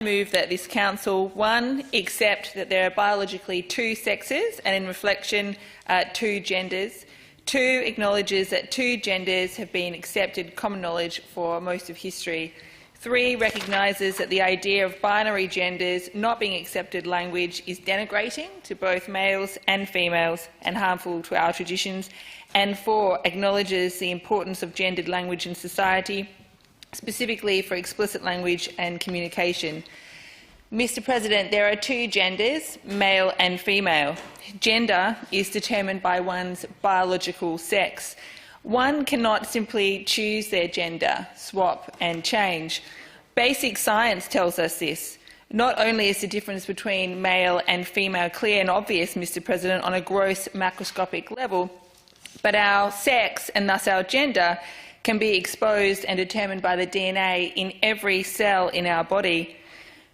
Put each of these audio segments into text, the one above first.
Move that this Council, 1, accept that there are biologically 2 sexes and, in reflection, 2 genders. 2, acknowledges that 2 genders have been accepted common knowledge for most of history. 3, recognises that the idea of binary genders not being accepted language is denigrating to both males and females and harmful to our traditions. And 4, acknowledges the importance of gendered language in society, specifically for explicit language and communication. Mr. President, there are 2 genders, male and female. Gender is determined by one's biological sex. One cannot simply choose their gender, swap and change. Basic science tells us this. Not only is the difference between male and female clear and obvious, Mr. President, on a gross macroscopic level, but our sex, and thus our gender, can be exposed and determined by the DNA in every cell in our body.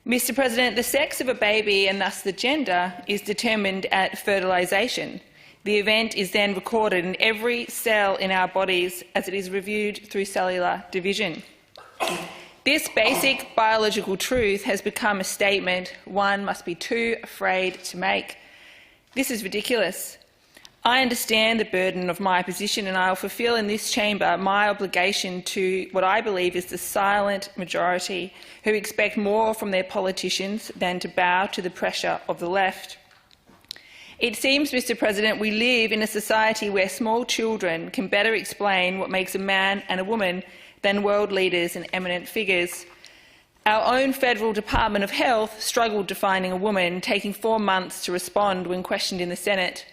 Mr. President, the sex of a baby, and thus the gender, is determined at fertilisation. The event is then recorded in every cell in our bodies as it is reviewed through cellular division. This basic biological truth has become a statement one must be too afraid to make. This is ridiculous. I understand the burden of my position, and I will fulfil in this chamber my obligation to what I believe is the silent majority who expect more from their politicians than to bow to the pressure of the left. It seems, Mr. President, we live in a society where small children can better explain what makes a man and a woman than world leaders and eminent figures. Our own Federal Department of Health struggled defining a woman, taking 4 months to respond when questioned in the Senate.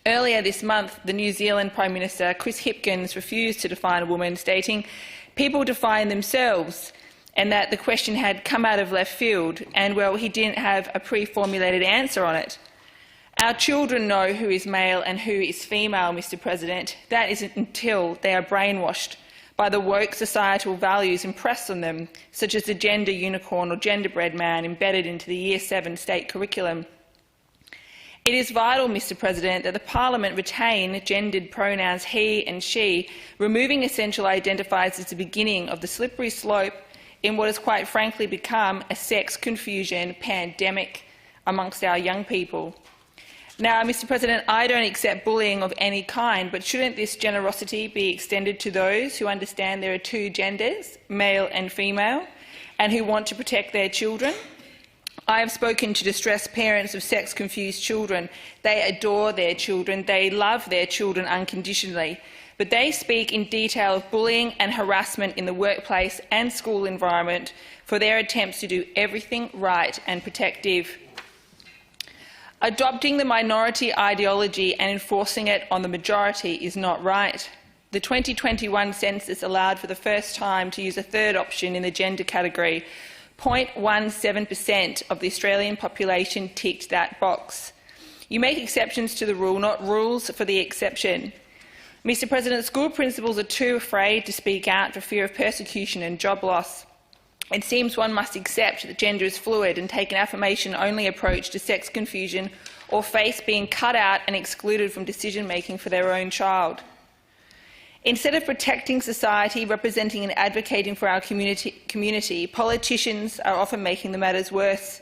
Earlier this month, the New Zealand Prime Minister, Chris Hipkins, refused to define a woman, stating, "People define themselves," and that the question had come out of left field and, well, he didn't have a pre-formulated answer on it. Our children know who is male and who is female, Mr. President. That isn't until they are brainwashed by the woke societal values impressed on them, such as the gender unicorn or genderbread man embedded into the Year 7 state curriculum. It is vital, Mr. President, that the Parliament retain gendered pronouns he and she. Removing essential identifiers is the beginning of the slippery slope in what has quite frankly become a sex confusion pandemic amongst our young people. Now, Mr. President, I don't accept bullying of any kind, but shouldn't this generosity be extended to those who understand there are 2 genders, male and female, and who want to protect their children? I have spoken to distressed parents of sex-confused children. They adore their children. They love their children unconditionally. But they speak in detail of bullying and harassment in the workplace and school environment for their attempts to do everything right and protective. Adopting the minority ideology and enforcing it on the majority is not right. The 2021 census allowed for the first time to use a third option in the gender category. 0.17% of the Australian population ticked that box. You make exceptions to the rule, not rules for the exception. Mr. President, school principals are too afraid to speak out for fear of persecution and job loss. It seems one must accept that gender is fluid and take an affirmation-only approach to sex confusion or face being cut out and excluded from decision-making for their own child. Instead of protecting society, representing and advocating for our community, politicians are often making the matters worse.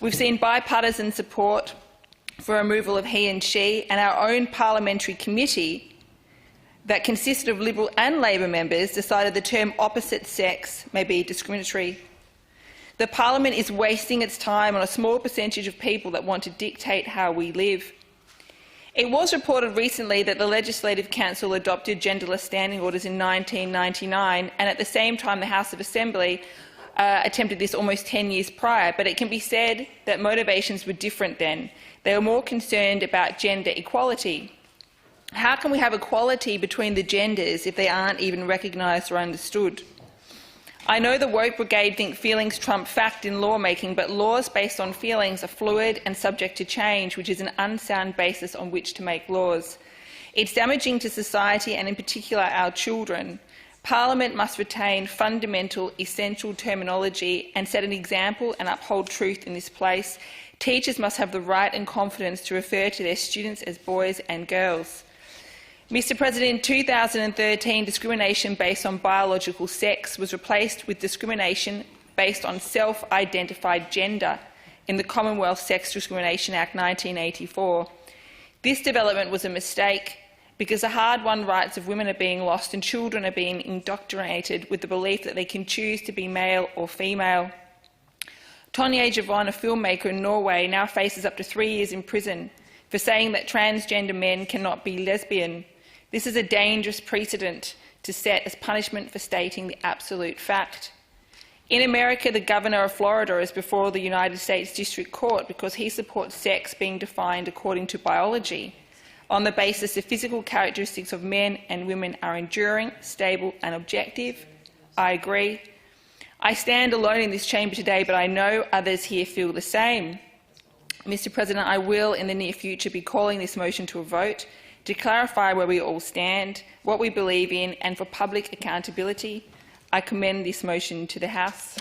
We've seen bipartisan support for removal of he and she, and our own parliamentary committee that consisted of Liberal and Labor members decided the term opposite sex may be discriminatory. The Parliament is wasting its time on a small percentage of people that want to dictate how we live. It was reported recently that the Legislative Council adopted genderless standing orders in 1999, and at the same time the House of Assembly attempted this almost 10 years prior, but it can be said that motivations were different then. They were more concerned about gender equality. How can we have equality between the genders if they aren't even recognised or understood? I know the woke brigade think feelings trump fact in lawmaking, but laws based on feelings are fluid and subject to change, which is an unsound basis on which to make laws. It's damaging to society and in particular our children. Parliament must retain fundamental, essential terminology and set an example and uphold truth in this place. Teachers must have the right and confidence to refer to their students as boys and girls. Mr. President, in 2013, discrimination based on biological sex was replaced with discrimination based on self-identified gender in the Commonwealth Sex Discrimination Act 1984. This development was a mistake because the hard-won rights of women are being lost and children are being indoctrinated with the belief that they can choose to be male or female. Tonje Javon, a filmmaker in Norway, now faces up to 3 years in prison for saying that transgender men cannot be lesbian. This is a dangerous precedent to set as punishment for stating the absolute fact. In America, the governor of Florida is before the United States District Court because he supports sex being defined according to biology, on the basis the physical characteristics of men and women are enduring, stable and objective. I agree. I stand alone in this chamber today, but I know others here feel the same. Mr. President, I will in the near future be calling this motion to a vote to clarify where we all stand, what we believe in, and for public accountability. I commend this motion to the House.